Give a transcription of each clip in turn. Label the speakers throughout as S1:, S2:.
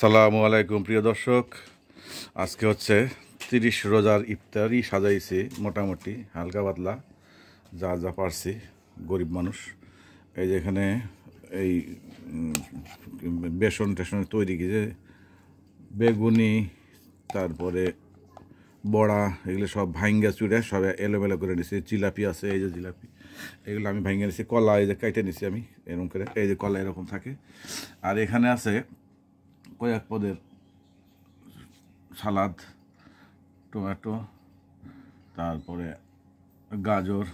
S1: আসসালামু আলাইকুম প্রিয় দর্শক, আজকে হচ্ছে 30 রোজার ইফতারি সাজাইছি মোটামুটি হালকা পাতলা যা যা পারছি। গরিব মানুষ এই যে এখানে এই বেসন টেসন তৈরি যে বেগুনি, তারপরে বড়া, এগুলো সব ভাঙ্গা চুড়ে সব এলোমেলো করে নিছি। জিলাপি আছে, এই যে জিলাপি, এগুলো আমি ভাঙ্গা নিছি। কলা এই যে কেটে নিছি আমি এরকম করে, এই যে কলা এরকম থাকে। আর এখানে আছে কয়েক পদের সালাদ, টমেটো, তারপরে গাজর,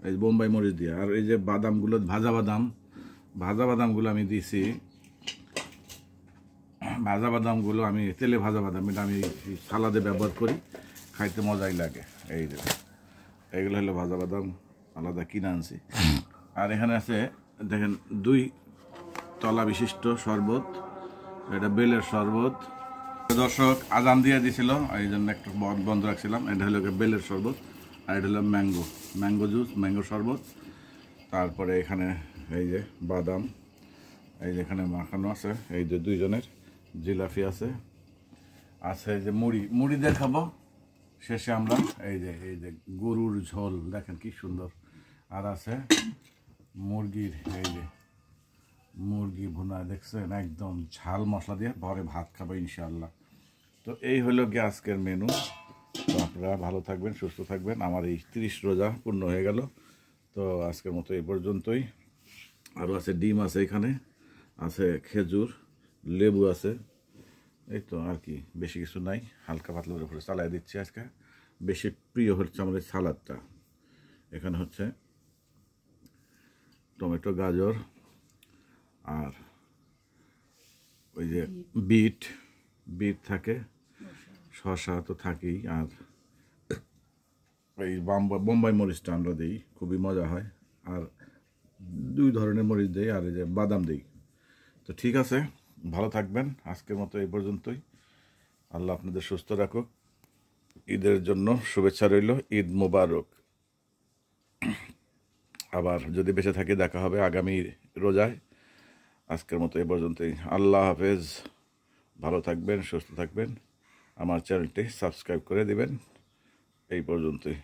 S1: এই বোম্বাই মরিচ দিয়ে। আর এই যে বাদামগুলো ভাজা বাদামগুলো আমি দিয়েছি। ভাজা বাদামগুলো আমি তেলে ভাজা বাদাম, এটা আমি সালাদে ব্যবহার করি, খাইতে মজাই লাগে। এই যে এইগুলো হলো ভাজা বাদাম, আলাদা কিনে আনছি। আর এখানে আছে দেখেন 2 তলা বিশিষ্ট শরবত, এটা বেলের শরবত। দর্শক আজান দিয়ে দিছিল, এই জন্য একটু বন্ধ রাখছিলাম। এটা হলো বেলের শরবত, আর এটা হলো ম্যাঙ্গো জুস, ম্যাঙ্গো শরবত। তারপরে এখানে এই যে বাদাম, এই যে এখানে মাখানো আছে, এই যে 2 জনের জিলাপি আছে। এই যে মুড়ি দিয়ে খাবো শেষে আমরা। এই যে গরুর ঝোল দেখেন কি সুন্দর। আর আছে মুরগির, এই যে মুরগি ভুনা দেখছেন, একদম ঝাল মশলা দিয়ে ভরে ভাত খাবো ইনশাআল্লাহ। তো এই হলো গিয়ে আজকের মেনু। তো আপনারা ভালো থাকবেন, সুস্থ থাকবেন। আমার এই 30 রোজা পূর্ণ হয়ে গেল। তো আজকের মতো এই পর্যন্তই। আরও আছে ডিম আছে, এখানে আছে খেজুর, লেবু আছে, এই তো আর কি, বেশি কিছু নাই। হালকা পাতলার উপরে চালাই দিচ্ছি আজকে। বেশি প্রিয় হচ্ছে আমাদের সালাদটা। এখানে হচ্ছে টমেটো, গাজর, আর ওই যে বিট থাকে, শসা তো থাকেই, আর এই বোম্বাই মরিচটা আমরা দিই, খুবই মজা হয়। আর 2 ধরনের মরিচ দিই, আর এই যে বাদাম দিই। তো ঠিক আছে, ভালো থাকবেন। আজকের মতো এই পর্যন্তই। আল্লাহ আপনাদের সুস্থ রাখুক। ঈদের জন্য শুভেচ্ছা রইল। ঈদ মোবারক। আবার যদি বেঁচে থাকি দেখা হবে আগামী রোজায়। আজকের মতো এই পর্যন্তই। আল্লাহ হাফেজ। ভালো থাকবেন, সুস্থ থাকবেন। আমার চ্যানেলটি সাবস্ক্রাইব করে দিবেন। এই পর্যন্তই।